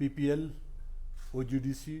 PPL, OGDC,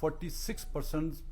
46%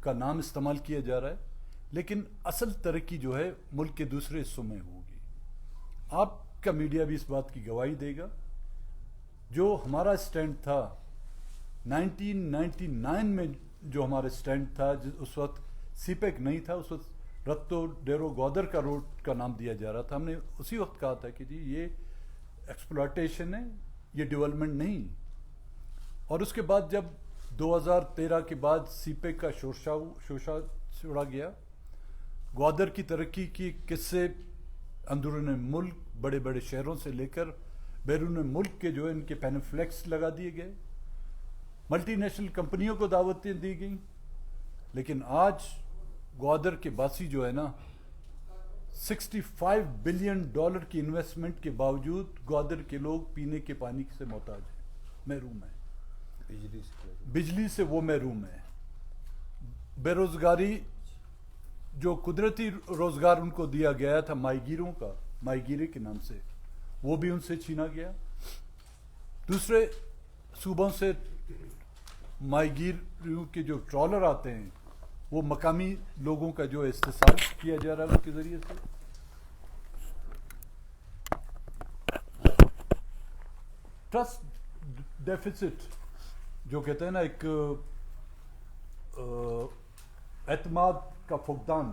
کا نام استعمال کیا جا رہا ہے، لیکن اصل ترقی جو ہے ملک کے دوسرے حصوں میں ہوگی. آپ کا میڈیا بھی اس بات کی گواہی دے گا. جو ہمارا اسٹینڈ تھا 1999 میں، جو ہمارا اسٹینڈ تھا، اس وقت سی پیک نہیں تھا، اس وقت رتو ڈیرو گودر کا روڈ کا نام دیا جا رہا تھا. ہم نے اسی وقت کہا تھا کہ جی یہ ایکسپلوٹیشن ہے، یہ ڈیولپمنٹ نہیں. اور اس کے بعد جب 2013 کے بعد سی پیک کا شوشہ چھوڑا گیا، گوادر کی ترقی کی قصے اندرون ملک بڑے بڑے شہروں سے لے کر بیرون ملک کے جو ہے ان کے پینفلیکس لگا دیے گئے، ملٹی نیشنل کمپنیوں کو دعوتیں دی گئیں. لیکن آج گوادر کے باسی جو ہے نا، $65 بلین کی انویسٹمنٹ کے باوجود گوادر کے لوگ پینے کے پانی سے محتاج ہیں، محروم ہیں. بجلی سے وہ محروم ہیں. بے روزگاری، جو قدرتی روزگار ان کو دیا گیا تھا ماہی گیروں کا، ماہی گیری کے نام سے، وہ بھی ان سے چھینا گیا. دوسرے صوبوں سے ماہی گیروں کے جو ٹرالر آتے ہیں، وہ مقامی لوگوں کا جو استحصال کیا جا رہا ہے ان کے ذریعے سے. ٹرسٹ ڈیفیسٹ جو کہتے ہیں نا، ایک اعتماد کا فقدان،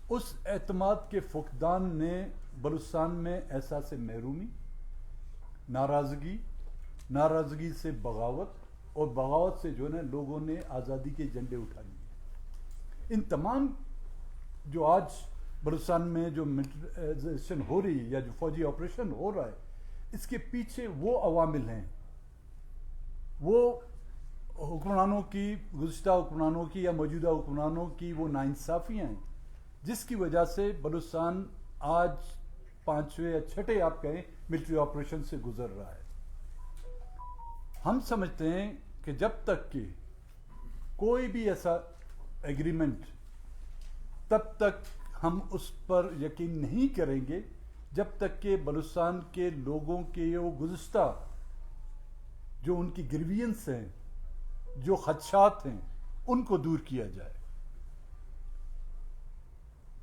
اس اعتماد کے فقدان نے بلوچستان میں احساس محرومی، ناراضگی سے بغاوت، اور بغاوت سے جو ہے نا لوگوں نے آزادی کے جھنڈے اٹھا لیے. ان تمام جو آج بلوچستان میں جو ملٹریزیشن ہو رہی ہے یا جو فوجی آپریشن ہو رہا ہے، اس کے پیچھے وہ عوامل ہیں، وہ حکمرانوں کی، گزشتہ حکمرانوں کی یا موجودہ حکمرانوں کی وہ ناانصافیاں ہیں، جس کی وجہ سے بلوچستان آج 5ویں یا 6ٹھے آپ کہیں ملٹری آپریشن سے گزر رہا ہے. ہم سمجھتے ہیں کہ جب تک کہ کوئی بھی ایسا ایگریمنٹ، تب تک ہم اس پر یقین نہیں کریں گے جب تک کہ بلوچستان کے لوگوں کے وہ گزشتہ جو ان کی گریوینس ہیں، جو خدشات ہیں، ان کو دور کیا جائے.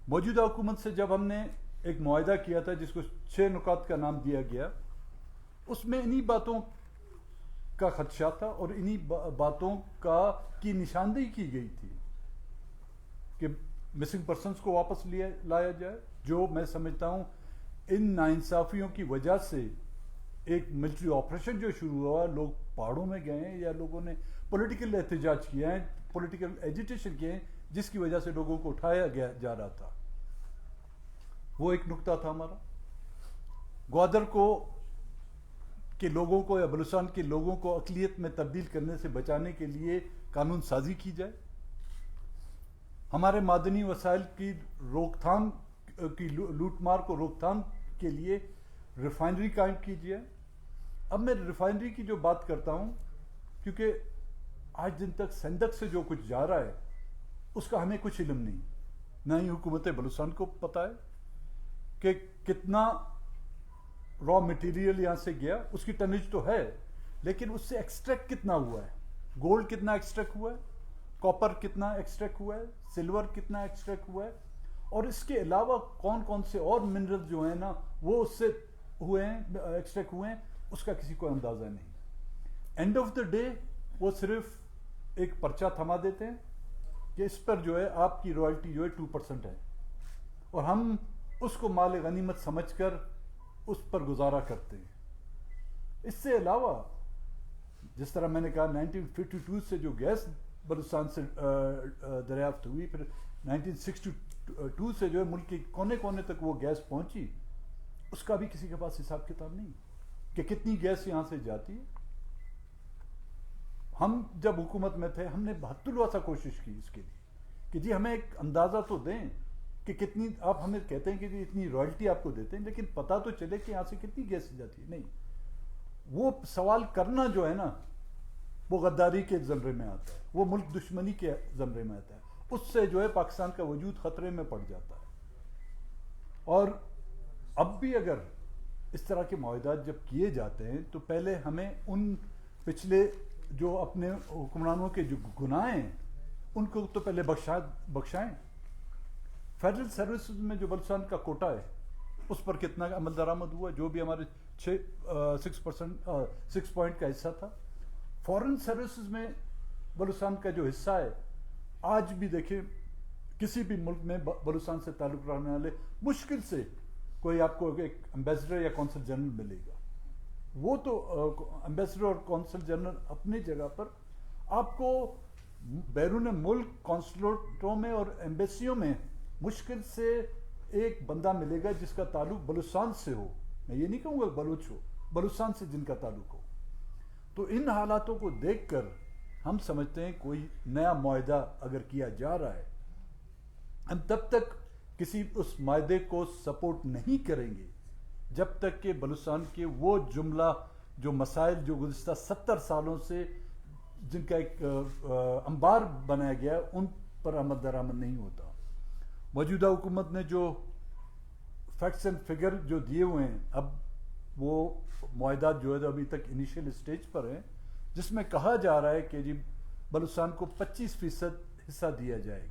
موجودہ حکومت سے جب ہم نے ایک معاہدہ کیا تھا جس کو 6 نکات کا نام دیا گیا، اس میں انہی باتوں کا خدشہ تھا اور انہی باتوں کی نشاندہی کی گئی تھی کہ مسنگ پرسنز کو واپس لایا جائے. جو میں سمجھتا ہوں ان ناانصافیوں کی وجہ سے ایک ملٹری آپریشن جو شروع ہوا، لوگ پہاڑوں میں گئے ہیں یا لوگوں نے پولیٹیکل احتجاج کیا ہے، پولیٹیکل ایجیٹیشن کیے ہیں، جس کی وجہ سے لوگوں کو اٹھایا جا رہا تھا. وہ ایک نقطہ تھا ہمارا. گوادر کے لوگوں کو یا بلوچستان کے لوگوں کو اقلیت میں تبدیل کرنے سے بچانے کے لیے قانون سازی کی جائے. ہمارے معدنی وسائل کی روک تھام کی لوٹ مار کو روک تھام کے لیے ریفائنری قائم کیجیے. اب میں ریفائنری کی جو بات کرتا ہوں، کیونکہ آج دن تک سندھ سے جو کچھ جا رہا ہے اس کا ہمیں کچھ علم نہیں، نہ ہی حکومت بلوچستان کو پتہ ہے کہ کتنا را مٹیریل یہاں سے گیا. اس کی ٹنیج تو ہے، لیکن اس سے ایکسٹریکٹ کتنا ہوا ہے، گولڈ کتنا ایکسٹریکٹ ہوا ہے، کاپر کتنا ایکسٹریکٹ ہوا ہے، سلور کتنا ایکسٹریکٹ ہوا ہے، اور اس کے علاوہ کون کون سے اور منرل جو ہیں نا وہ اس سے ایکسٹریکٹ ہوئے ہیں، اس کا کسی کو اندازہ نہیں. اینڈ آف دا ڈے وہ صرف ایک پرچہ تھما دیتے ہیں کہ اس پر جو ہے آپ کی رائلٹی جو ہے 2% ہے، اور ہم اس کو مال غنیمت سمجھ کر اس پر گزارا کرتے ہیں. اس سے علاوہ جس طرح میں نے کہا 1952 سے جو گیس بلوچستان سے دریافت ہوئی، پھر 1962 سے جو ہے ملک کے کونے کونے تک وہ گیس پہنچی، اس کا بھی کسی کے پاس حساب کتاب نہیں کہ کتنی گیس یہاں سے جاتی ہے. ہم جب حکومت میں تھے ہم نے بہت الواسا کوشش کی اس کے لیے کہ جی ہمیں ایک اندازہ تو دیں کہ کتنی، آپ ہمیں کہتے ہیں کہ جی اتنی رائلٹی آپ کو دیتے ہیں، لیکن پتہ تو چلے کہ یہاں سے کتنی گیس جاتی ہے. نہیں، وہ سوال کرنا جو ہے نا وہ غداری کے زمرے میں آتا ہے، وہ ملک دشمنی کے زمرے میں آتا ہے. اس سے جو ہے پاکستان کا وجود خطرے میں پڑ جاتا ہے. اور اب بھی اگر اس طرح کے معاہدات جب کیے جاتے ہیں تو پہلے ہمیں ان پچھلے جو اپنے حکمرانوں کے جو گناہ ہیں ان کو تو پہلے بخشائیں. فیڈرل سروسز میں جو بلوچستان کا کوٹا ہے اس پر کتنا عمل درآمد ہوا, جو بھی ہمارے 6 پوائنٹ کا حصہ تھا. فارن سروسز میں بلوچستان کا جو حصہ ہے, آج بھی دیکھیں کسی بھی ملک میں بلوچستان سے تعلق رکھنے والے مشکل سے کوئی آپ کو ایک امبیسڈر یا کونسل جنرل ملے گا. وہ تو امبیسڈر اور کونسل جنرل اپنی جگہ پر, آپ کو بیرون ملک کونسلٹوں میں اور ایمبیسیوں میں مشکل سے ایک بندہ ملے گا جس کا تعلق بلوچستان سے ہو. میں یہ نہیں کہوں گا بلوچ ہو, بلوچستان سے جن کا تعلق ہو. تو ان حالاتوں کو دیکھ کر ہم سمجھتے ہیں کوئی نیا معاہدہ اگر کیا جا رہا ہے, ہم تب تک کسی اس معاہدے کو سپورٹ نہیں کریں گے جب تک کہ بلوچستان کے وہ جملہ جو مسائل جو گزشتہ 70 سالوں سے جن کا ایک انبار بنایا گیا ہے ان پر عمل درآمد نہیں ہوتا. موجودہ حکومت نے جو فیکٹس اینڈ فگر جو دیے ہوئے ہیں, اب وہ معاہدات جو ہے ابھی تک انیشیل اسٹیج پر ہیں, جس میں کہا جا رہا ہے کہ جی بلوچستان کو 25% حصہ دیا جائے گا.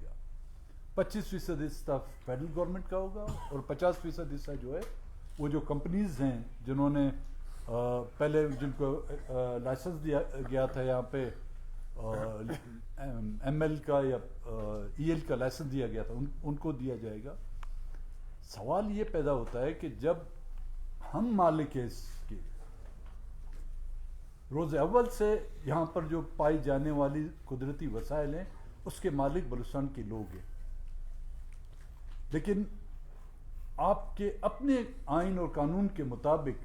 25% حصہ فیڈرل گورنمنٹ کا ہوگا اور 50% حصہ جو ہے وہ جو کمپنیز ہیں جنہوں نے پہلے جن کو لائسنس دیا گیا تھا یہاں پہ ایم ایل کا یا ای ایل کا لائسنس دیا گیا تھا, ان کو دیا جائے گا. سوال یہ پیدا ہوتا ہے کہ جب ہم مالک ہیں اس کے, روز اول سے یہاں پر جو پائی جانے والی قدرتی وسائل ہیں اس کے مالک بلوچستان کے لوگ ہیں, لیکن آپ کے اپنے آئین اور قانون کے مطابق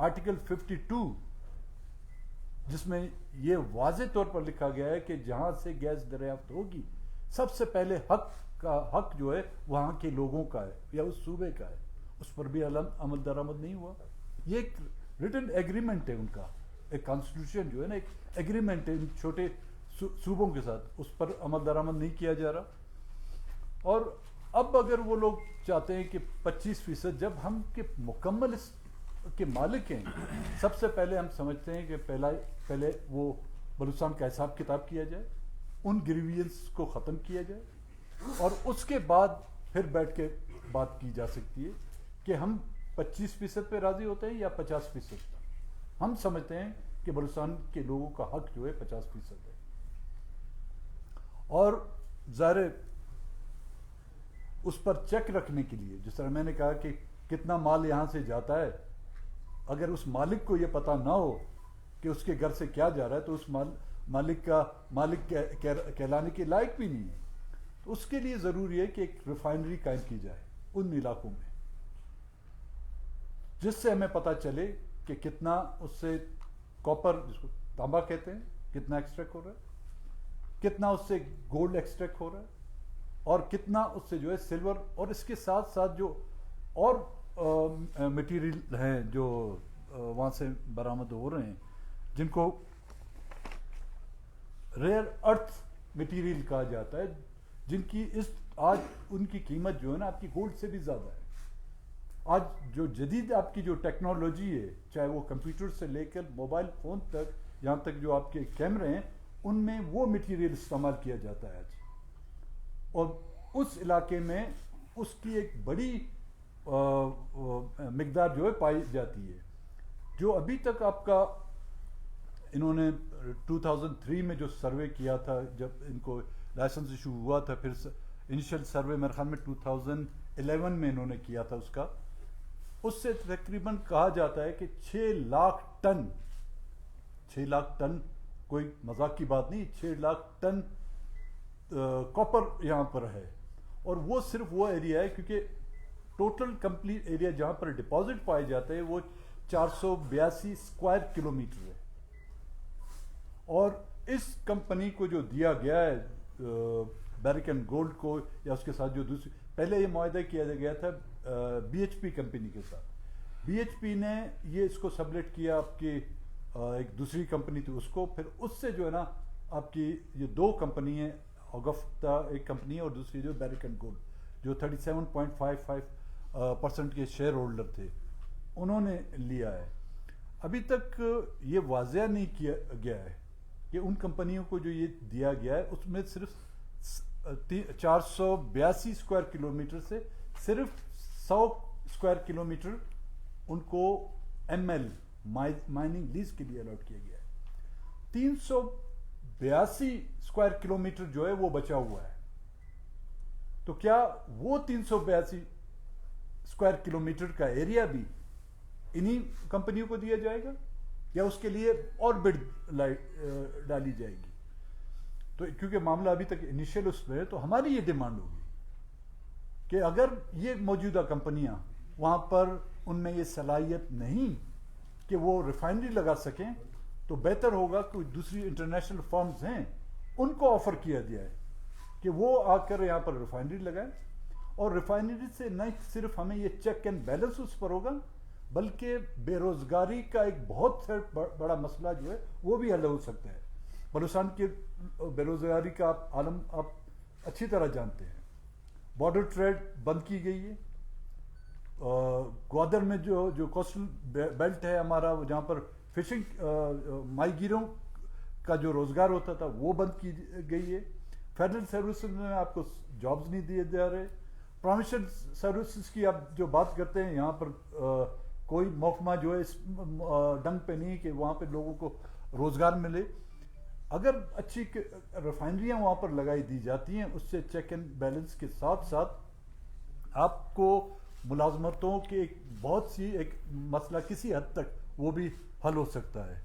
آرٹیکل 52 جس میں یہ واضح طور پر لکھا گیا ہے کہ جہاں سے گیس دریافت ہوگی سب سے پہلے حق جو ہے وہاں کے لوگوں کا ہے یا اس صوبے کا ہے, اس پر بھی عمل درآمد نہیں ہوا. یہ ایک ریٹن ایگریمنٹ ہے ان کا, ایک کانسٹیٹیوشن جو ہے نا, ایک ایگریمنٹ ہے ان چھوٹے صوبوں کے ساتھ, اس پر عمل درآمد نہیں کیا جا رہا. اور اب اگر وہ لوگ چاہتے ہیں کہ 25%, جب ہم کے مکمل اس کے مالک ہیں, سب سے پہلے ہم سمجھتے ہیں کہ پہلے وہ بلوچستان کا حساب کتاب کیا جائے, ان گریوینس کو ختم کیا جائے, اور اس کے بعد پھر بیٹھ کے بات کی جا سکتی ہے کہ ہم 25% پہ راضی ہوتے ہیں یا 50%. ہم سمجھتے ہیں کہ بلوچستان کے لوگوں کا حق جو ہے 50% ہے. اور ظاہر اس پر چیک رکھنے کے لیے, جس طرح میں نے کہا کہ کتنا مال یہاں سے جاتا ہے, اگر اس مالک کو یہ پتہ نہ ہو کہ اس کے گھر سے کیا جا رہا ہے تو اس مالک کہلانے کے لائق بھی نہیں ہے. تو اس کے لیے ضروری ہے کہ ایک ریفائنری قائم کی جائے ان علاقوں میں, جس سے ہمیں پتہ چلے کہ کتنا اس سے کاپر, جس کو تانبا کہتے ہیں, کتنا ایکسٹریکٹ ہو رہا ہے, کتنا اس سے گولڈ ایکسٹریکٹ ہو رہا ہے, اور کتنا اس سے جو ہے سلور, اور اس کے ساتھ ساتھ جو اور مٹیریل ہیں جو وہاں سے برآمد ہو رہے ہیں جن کو ریئر ارتھ مٹیریل کہا جاتا ہے, جن کی آج ان کی قیمت جو ہے نا آپ کی گولڈ سے بھی زیادہ ہے. آج جو جدید آپ کی جو ٹیکنالوجی ہے, چاہے وہ کمپیوٹر سے لے کر موبائل فون تک, یہاں تک جو آپ کے کیمرے ہیں, ان میں وہ مٹیریل استعمال کیا جاتا ہے آج. اور اس علاقے میں اس کی ایک بڑی مقدار جو ہے پائی جاتی ہے, جو ابھی تک آپ کا انہوں نے 2003 میں جو سروے کیا تھا, جب ان کو لائسنس ایشو ہوا تھا, پھر انیشل سروے میرے خیال میں 2011 میں انہوں نے کیا تھا, اس سے تقریباً کہا جاتا ہے کہ 6 لاکھ ٹن کوئی مذاق کی بات نہیں, 6 لاکھ ٹن کاپر یہاں پر ہے. اور وہ صرف وہ ایریا ہے, کیونکہ ٹوٹل کمپلیٹ ایریا جہاں پر ڈپازٹ پائے جاتے ہیں وہ 482 اسکوائر کلومیٹر ہے. اور اس کمپنی کو جو دیا گیا ہے بیرک اینڈ گولڈ کو, یا اس کے ساتھ جو دوسری, پہلے یہ معاہدہ کیا گیا تھا بی ایچ پی کمپنی کے ساتھ. بی ایچ پی نے یہ اس کو سبلیٹ کیا, آپ کی ایک دوسری کمپنی تھی اس کو, پھر اس سے جو ہے نا آپ کی یہ 2 کمپنی ہیں, اوگفتا ایک کمپنی ہے اور دوسری جو بیرک اینڈ گولڈ, جو 37.55% کے شیئر ہولڈر تھے, انہوں نے لیا ہے. ابھی تک یہ واضح نہیں کیا گیا ہے کہ ان کمپنیوں کو جو یہ دیا گیا ہے اس میں صرف 482 اسکوائر کلومیٹر سے صرف 100 اسکوائر کلومیٹر ان کو ایم ایل مائننگ لیز کے لیے الاٹ کیا گیا ہے. 382 اسکوائر کلومیٹر جو ہے وہ بچا ہوا ہے. تو کیا وہ 382 اسکوائر کلومیٹر کا ایریا بھی انہی کمپنیوں کو دیا جائے گا یا اس کے لیے اور بڈ ڈالی جائے گی؟ تو کیونکہ معاملہ ابھی تک انیشیل اس میں ہے، تو ہماری یہ ڈیمانڈ ہوگی کہ اگر یہ موجودہ کمپنیاں وہاں پر ان میں یہ صلاحیت نہیں کہ وہ ریفائنری لگا سکیں، تو بہتر ہوگا کہ دوسری انٹرنیشنل فرمز ہیں ان کو آفر کیا جائے کہ وہ آ کر یہاں پر ریفائنری لگائیں. اور ریفائنری سے نہ صرف ہمیں یہ چیک اینڈ بیلنس اس پر ہوگا، بلکہ بے روزگاری کا ایک بہت بڑا مسئلہ جو ہے وہ بھی حل ہو سکتا ہے. بلوچستان کی بے روزگاری کا عالم آپ اچھی طرح جانتے ہیں. بارڈر ٹریڈ بند کی گئی ہے. گوادر میں جو کوسٹل بیلٹ ہے ہمارا، جہاں پر فشنگ ماہی گیروں کا جو روزگار ہوتا تھا وہ بند کی گئی ہے. فیڈرل سروسز میں آپ کو جابز نہیں دیے جا رہے. پروونشل سروسز کی آپ جو بات کرتے ہیں، یہاں پر کوئی محکمہ جو ہے اس ڈنگ پہ نہیں کہ وہاں پہ لوگوں کو روزگار ملے. اگر اچھی ریفائنریاں وہاں پر لگائی دی جاتی ہیں، اس سے چیک اینڈ بیلنس کے ساتھ ساتھ آپ کو ملازمتوں کے ایک بہت سی ایک مسئلہ کسی حد تک وہ بھی حل ہو سکتا ہے.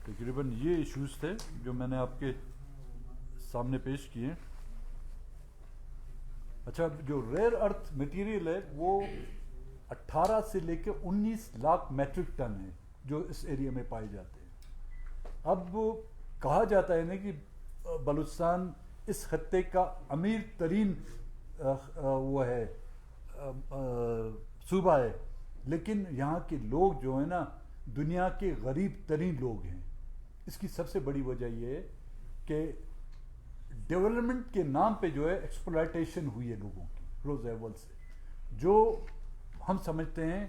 تقریباً یہ ایشوز تھے جو میں نے آپ کے سامنے پیش کیے. اچھا، جو ریئر ارتھ مٹیریل ہے وہ 18 سے لے کے 19 لاکھ میٹرک ٹن ہے جو اس ایریا میں پائے جاتے ہیں. اب کہا جاتا ہے نا کہ بلوچستان اس خطے کا امیر ترین وہ ہے صوبہ ہے، لیکن یہاں کے لوگ جو ہیں نا دنیا کے غریب ترین لوگ ہیں. اس کی سب سے بڑی وجہ یہ ہے کہ ڈیولپمنٹ کے نام پہ جو ہے ایکسپلائٹیشن ہوئی ہے لوگوں کی روز اول سے، جو ہم سمجھتے ہیں